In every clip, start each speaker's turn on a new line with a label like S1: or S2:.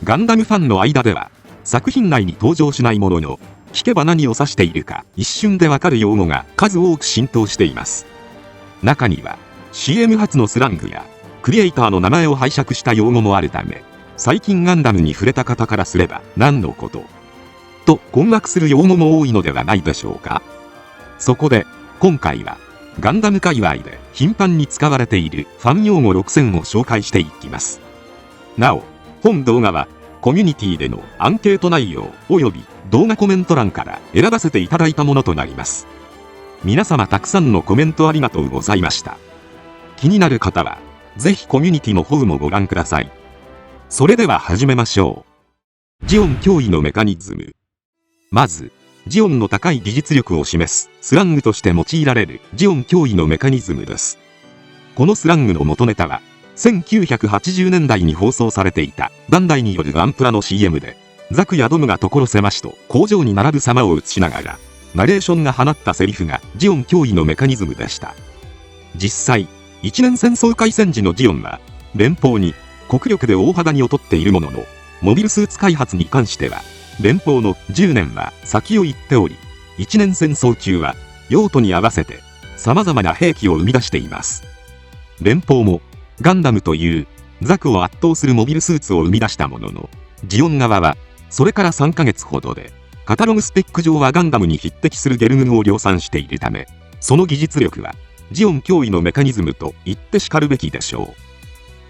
S1: ガンダムファンの間では作品内に登場しないものの、聞けば何を指しているか一瞬でわかる用語が数多く浸透しています。中には CM 発のスラングやクリエイターの名前を拝借した用語もあるため、最近ガンダムに触れた方からすれば何のことと困惑する用語も多いのではないでしょうか。そこで今回はガンダム界隈で頻繁に使われているファン用語6000を紹介していきます。なお、本動画はコミュニティでのアンケート内容及び動画コメント欄から選ばせていただいたものとなります。皆様たくさんのコメントありがとうございました。気になる方はぜひコミュニティの方もご覧ください。それでは始めましょう。ジオン脅威のメカニズム。まず、ジオンの高い技術力を示すスラングとして用いられるジオン脅威のメカニズムです。このスラングの元ネタは、1980年代に放送されていたバンダイによるガンプラの CM で、ザクやドムが所狭しと工場に並ぶ様を映しながら、ナレーションが放ったセリフがジオン脅威のメカニズムでした。実際、一年戦争開戦時のジオンは、連邦に国力で大幅に劣っているものの、モビルスーツ開発に関しては、連邦の10年は先を行っており、一年戦争中は用途に合わせて様々な兵器を生み出しています。連邦もガンダムというザクを圧倒するモビルスーツを生み出したものの、ジオン側はそれから3ヶ月ほどでカタログスペック上はガンダムに匹敵するゲルググを量産しているため、その技術力はジオン脅威のメカニズムと言ってしかるべきでしょ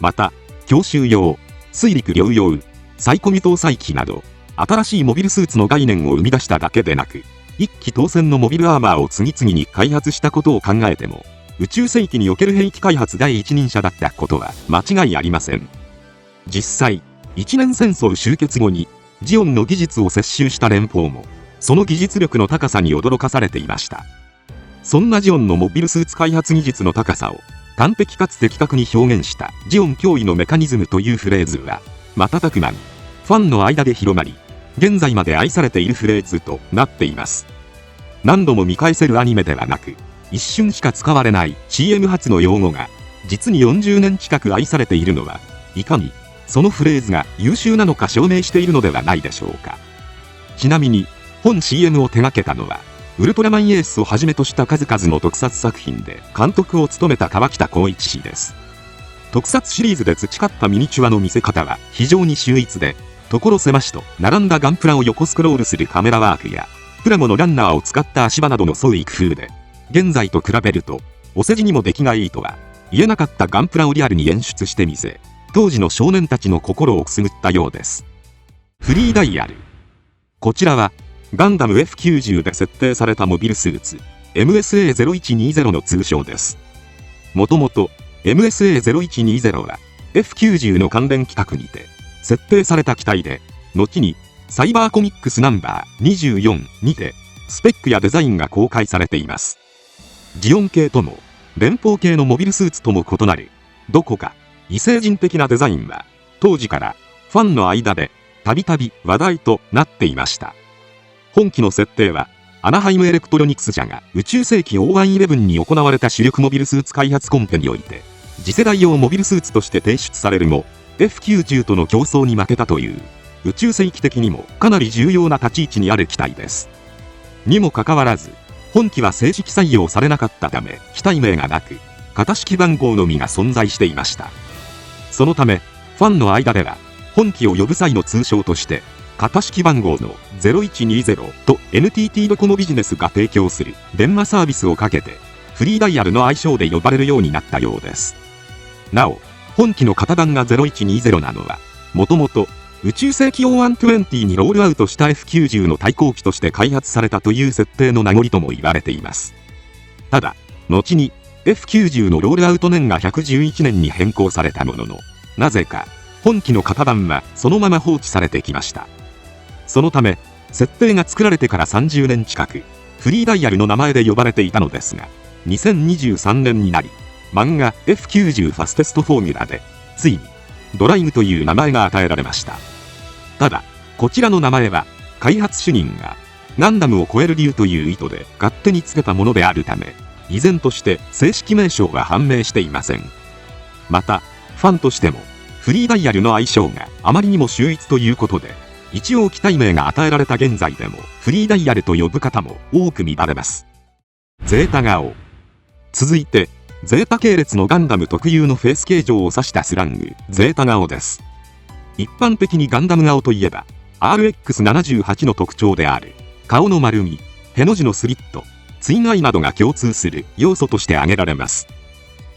S1: う。また、強襲用、水陸両用、サイコミ搭載機など新しいモビルスーツの概念を生み出しただけでなく、一機当選のモビルアーマーを次々に開発したことを考えても、宇宙世紀における兵器開発第一人者だったことは間違いありません。実際、一年戦争終結後にジオンの技術を接収した連邦も、その技術力の高さに驚かされていました。そんなジオンのモビルスーツ開発技術の高さを端的かつ的確に表現したジオン脅威のメカニズムというフレーズは、瞬く間にファンの間で広まり、現在まで愛されているフレーズとなっています。何度も見返せるアニメではなく、一瞬しか使われない CM 発の用語が実に40年近く愛されているのは、いかにそのフレーズが優秀なのか証明しているのではないでしょうか。ちなみに本 CM を手掛けたのは、ウルトラマンエースをはじめとした数々の特撮作品で監督を務めた川北浩一氏です。特撮シリーズで培ったミニチュアの見せ方は非常に秀逸で、所狭しと並んだガンプラを横スクロールするカメラワークや、プラモのランナーを使った足場などの創意工夫で、現在と比べるとお世辞にも出来がいいとは言えなかったガンプラをリアルに演出してみせ、当時の少年たちの心をくすぐったようです。フリーダイヤル。こちらはガンダム F90 で設定されたモビルスーツ MSA0120 の通称です。もともと MSA0120 は F90 の関連企画にて設定された機体で、後にサイバーコミックスナンバー24にてスペックやデザインが公開されています。ジオン系とも連邦系のモビルスーツとも異なるどこか異星人的なデザインは、当時からファンの間でたびたび話題となっていました。本機の設定はアナハイムエレクトロニクス社が宇宙世紀 O111 に行われた主力モビルスーツ開発コンペにおいて次世代用モビルスーツとして提出されるも、 F90 との競争に負けたという宇宙世紀的にもかなり重要な立ち位置にある機体です。にもかかわらず本機は正式採用されなかったため、機体名がなく型式番号のみが存在していました。そのためファンの間では本機を呼ぶ際の通称として型式番号の0120と NTT ドコモビジネスが提供する電話サービスをかけてフリーダイヤルの愛称で呼ばれるようになったようです。なお、本機の型番が0120なのは、もともと宇宙世紀 O120 にロールアウトした F90 の対抗機として開発されたという設定の名残とも言われています。ただ、後に F90 のロールアウト年が111年に変更されたものの、なぜか本機の型番はそのまま放置されてきました。そのため、設定が作られてから30年近く、フリーダイヤルの名前で呼ばれていたのですが、2023年になり、漫画 F90 ファステストフォーミュラで、ついに、ドライブという名前が与えられました。ただ、こちらの名前は、開発主任が、ガンダムを超える竜という意図で勝手につけたものであるため、依然として正式名称は判明していません。また、ファンとしても、フリーダイヤルの愛称があまりにも秀逸ということで、一応機体名が与えられた現在でもフリーダイヤルと呼ぶ方も多く見られます。ゼータ顔。続いて、ゼータ系列のガンダム特有のフェイス形状を指したスラング、ゼータ顔です。一般的にガンダム顔といえば、RX78 の特徴である、顔の丸み、への字のスリット、対外などが共通する要素として挙げられます。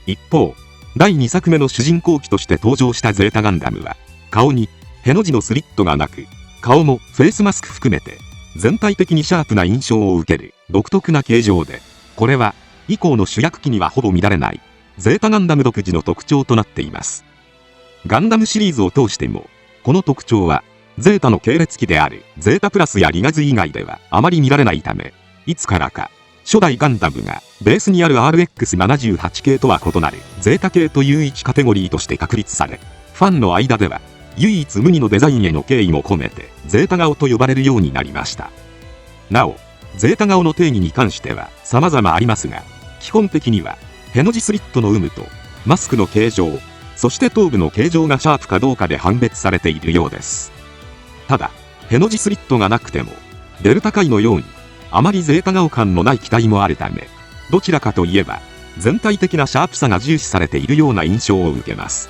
S1: 一方、第2作目の主人公機として登場したゼータガンダムは、顔にへの字のスリットがなく、顔もフェイスマスク含めて、全体的にシャープな印象を受ける独特な形状で、これは以降の主役機にはほぼ見られない、ゼータガンダム独自の特徴となっています。ガンダムシリーズを通しても、この特徴は、ゼータの系列機であるゼータプラスやリガズ以外ではあまり見られないため、いつからか、初代ガンダムがベースにある RX78 系とは異なるゼータ系という1カテゴリーとして確立され、ファンの間では唯一無二のデザインへの敬意も込めてゼータ顔と呼ばれるようになりました。なお、ゼータ顔の定義に関しては様々ありますが、基本的にはへの字スリットの有無とマスクの形状、そして頭部の形状がシャープかどうかで判別されているようです。ただ、への字スリットがなくても、デルタ界のように、あまりゼータ顔感のない機体もあるため、どちらかといえば、全体的なシャープさが重視されているような印象を受けます。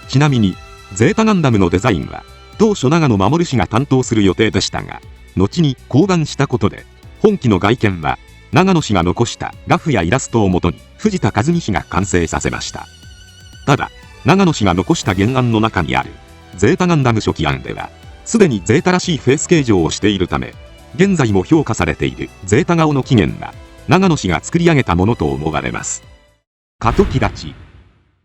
S1: ちなみに、ゼータガンダムのデザインは、当初長野守氏が担当する予定でしたが、後に降板したことで、本機の外見は、長野氏が残したラフやイラストをもとに、藤田和美氏が完成させました。ただ、長野氏が残した原案の中にある、ゼータガンダム初期案では、すでにゼータらしいフェイス形状をしているため、現在も評価されているゼータ顔の起源は、長野氏が作り上げたものと思われます。過渡期立ち。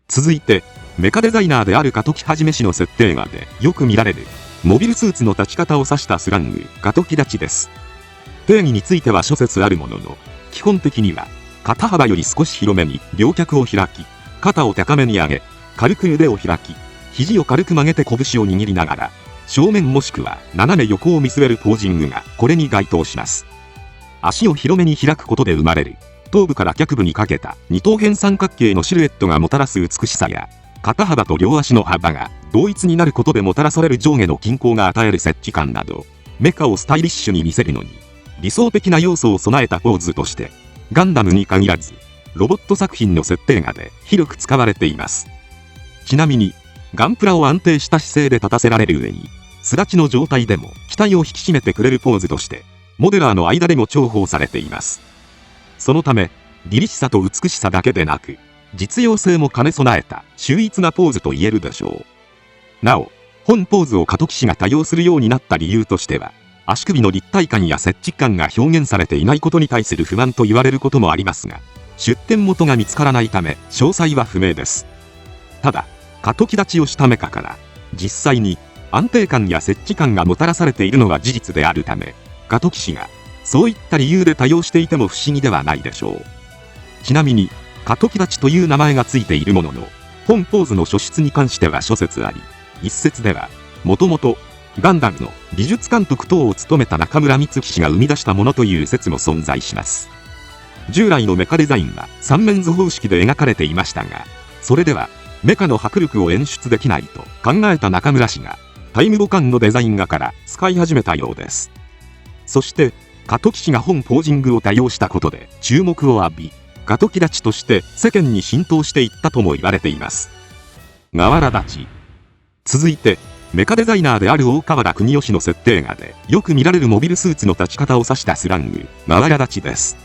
S1: 続いて、メカデザイナーである過渡期はじめ氏の設定画でよく見られる、モビルスーツの立ち方を指したスラング、過渡期立ちです。定義については諸説あるものの、基本的には、肩幅より少し広めに両脚を開き、肩を高めに上げ、軽く腕を開き、肘を軽く曲げて拳を握りながら、正面もしくは斜め横を見据えるポージングがこれに該当します。足を広めに開くことで生まれる頭部から脚部にかけた二等辺三角形のシルエットがもたらす美しさや、肩幅と両足の幅が同一になることでもたらされる上下の均衡が与える接地感など、メカをスタイリッシュに見せるのに理想的な要素を備えたポーズとして、ガンダムに限らずロボット作品の設定画で広く使われています。ちなみにガンプラを安定した姿勢で立たせられる上に、すらちの状態でも機体を引き締めてくれるポーズとして、モデラーの間でも重宝されています。そのため、凛々しさと美しさだけでなく、実用性も兼ね備えた秀逸なポーズと言えるでしょう。なお、本ポーズを過渡期氏が多用するようになった理由としては、足首の立体感や接地感が表現されていないことに対する不満と言われることもありますが、出典元が見つからないため、詳細は不明です。ただ、過渡期立ちをしたメカから、実際に安定感や接地感がもたらされているのは事実であるため、過渡期氏がそういった理由で多用していても不思議ではないでしょう。ちなみに、過渡期立ちという名前がついているものの、本ポーズの初出に関しては諸説あり、一説では、もともとガンダムの美術監督等を務めた中村光樹氏が生み出したものという説も存在します。従来のメカデザインは三面図方式で描かれていましたが、それでは、メカの迫力を演出できないと考えた中村氏がタイムボカンのデザイン画から使い始めたようです。そして過渡期氏が本ポージングを多用したことで注目を浴び、過渡期立ちとして世間に浸透していったとも言われています。河原立ち。続いてメカデザイナーである大河原邦義の設定画でよく見られるモビルスーツの立ち方を指したスラング、河原立ちです。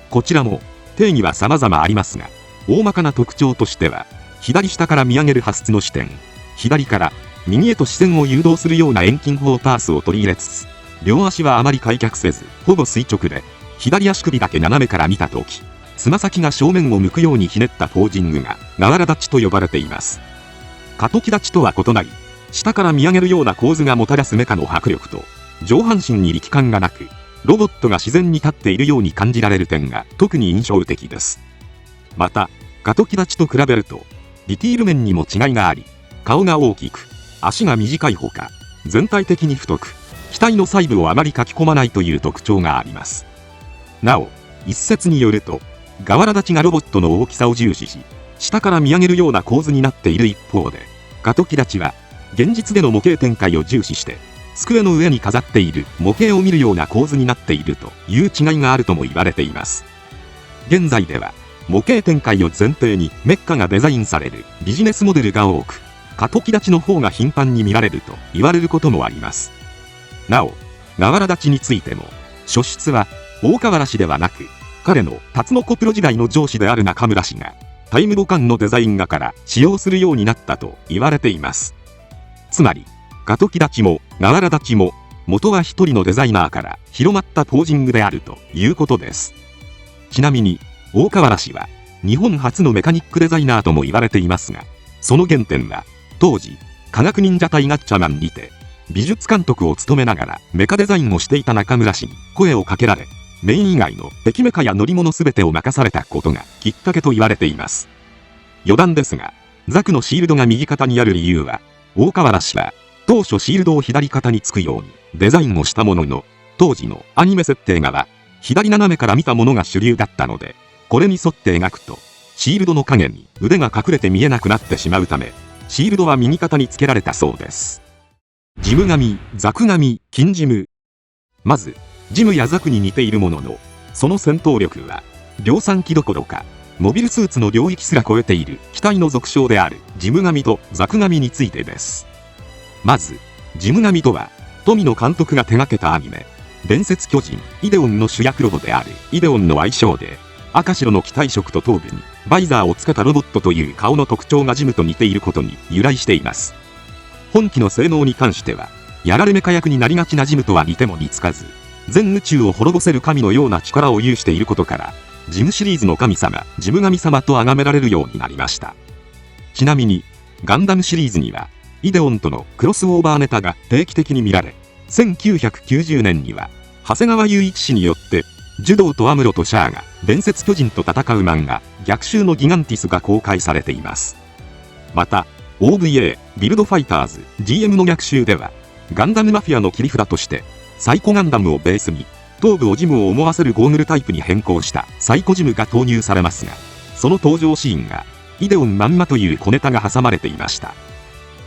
S1: こちらも定義は様々ありますが、大まかな特徴としては、左下から見上げる派出の視点、左から右へと視線を誘導するような遠近法パースを取り入れつつ、両足はあまり開脚せず、ほぼ垂直で、左足首だけ斜めから見たとき、つま先が正面を向くようにひねったポージングが、河原立ちと呼ばれています。過渡期立ちとは異なり、下から見上げるような構図がもたらすメカの迫力と、上半身に力感がなく、ロボットが自然に立っているように感じられる点が特に印象的です。また、過渡期立ちと比べると、ディティール面にも違いがあり、顔が大きく、足が短いほか、全体的に太く、機体の細部をあまり書き込まないという特徴があります。なお、一説によると、河原立ちがロボットの大きさを重視し、下から見上げるような構図になっている一方で、過渡期立ちは現実での模型展開を重視して机の上に飾っている模型を見るような構図になっているという違いがあるとも言われています。現在では模型展開を前提にメッカがデザインされるビジネスモデルが多く、過渡期立ちの方が頻繁に見られると言われることもあります。なお、河原立ちについても初出は大河原氏ではなく、彼のタツノコプロ時代の上司である中村氏がタイムボカンのデザイン画から使用するようになったと言われています。つまり過渡期立ちも河原立ちも元は一人のデザイナーから広まったポージングであるということです。ちなみに大河原氏は日本初のメカニックデザイナーとも言われていますが、その原点は当時科学忍者隊ガッチャマンにて美術監督を務めながらメカデザインをしていた中村氏に声をかけられ、メイン以外の敵メカや乗り物全てを任されたことがきっかけと言われています。余談ですが、ザクのシールドが右肩にある理由は、大河原氏は当初シールドを左肩につくようにデザインをしたものの、当時のアニメ設定画は左斜めから見たものが主流だったので、これに沿って描くとシールドの影に腕が隠れて見えなくなってしまうため、シールドは右肩につけられたそうです。ジム神、ザク神、金ジム。まずジムやザクに似ているものの、その戦闘力は量産機どころかモビルスーツの領域すら超えている機体の俗称であるジム神とザク神についてです。まずジム神とは富野監督が手掛けたアニメ伝説巨人イデオンの主役ロボであるイデオンの愛称で、赤白の機体色と頭部にバイザーをつけたロボットという顔の特徴がジムと似ていることに由来しています。本機の性能に関してはやられメカ役になりがちなジムとは似ても似つかず、全宇宙を滅ぼせる神のような力を有していることから、ジムシリーズの神様ジム神様と崇められるようになりました。ちなみにガンダムシリーズにはイデオンとのクロスオーバーネタが定期的に見られ、1990年には長谷川雄一氏によってジュドーとアムロとシャアが伝説巨人と戦う漫画逆襲のギガンティスが公開されています。また OVA ビルドファイターズ GM の逆襲ではガンダムマフィアの切り札としてサイコガンダムをベースに頭部をジムを思わせるゴーグルタイプに変更したサイコジムが投入されますが、その登場シーンがイデオンまんまという小ネタが挟まれていました。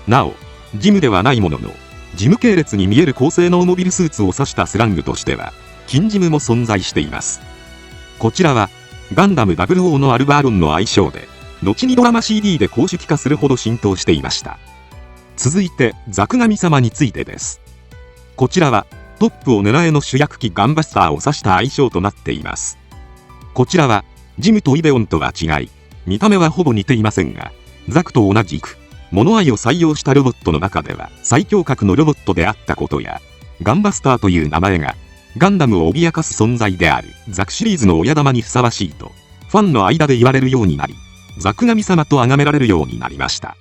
S1: なおジムではないもののジム系列に見える高性能モビルスーツを指したスラングとしては金ジムも存在しています。こちらはガンダム00のアルバーロンの愛称で、後にドラマ CD で公式化するほど浸透していました。続いてザク神様についてです。こちらはトップを狙えの主役機ガンバスターを指した愛称となっています。こちらはジムとイデオンとは違い、見た目はほぼ似ていませんが、ザクと同じく物愛を採用したロボットの中では最強格のロボットであったことや、ガンバスターという名前がガンダムを脅かす存在であるザクシリーズの親玉にふさわしいとファンの間で言われるようになり、ザク神様と崇められるようになりました。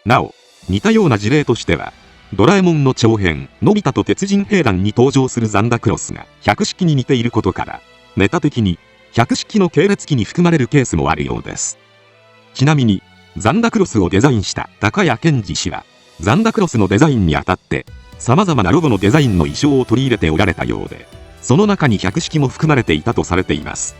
S1: なお似たような事例としては、ドラえもんの長編のび太と鉄人兵団に登場するザンダクロスが百式に似ていることから、ネタ的に百式の系列機に含まれるケースもあるようです。ちなみにザンダクロスをデザインした高谷健二氏は、ザンダクロスのデザインにあたって様々なロボのデザインの意匠を取り入れておられたようで、その中に百式も含まれていたとされています。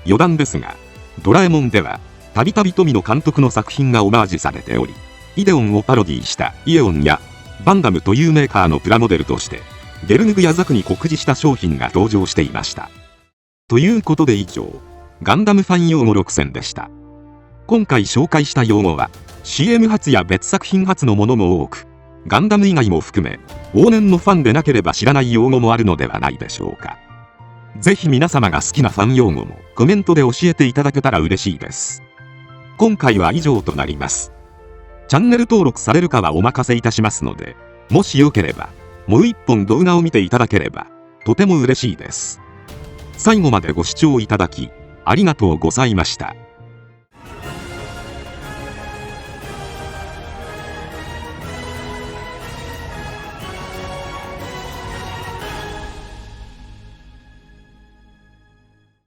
S1: 余談ですが、ドラえもんではたびたび富野監督の作品がオマージュされており、イデオンをパロディしたイエオンやバンダムというメーカーのプラモデルとしてゲルヌグやザクに酷似した商品が登場していました。ということで以上、ガンダムファン用語6選でした。今回紹介した用語は CM 発や別作品発のものも多く、ガンダム以外も含め往年のファンでなければ知らない用語もあるのではないでしょうか。ぜひ皆様が好きなファン用語もコメントで教えていただけたら嬉しいです。今回は以上となります。チャンネル登録されるかはお任せいたしますので、もしよければもう一本動画を見ていただければとても嬉しいです。最後までご視聴いただきありがとうございました。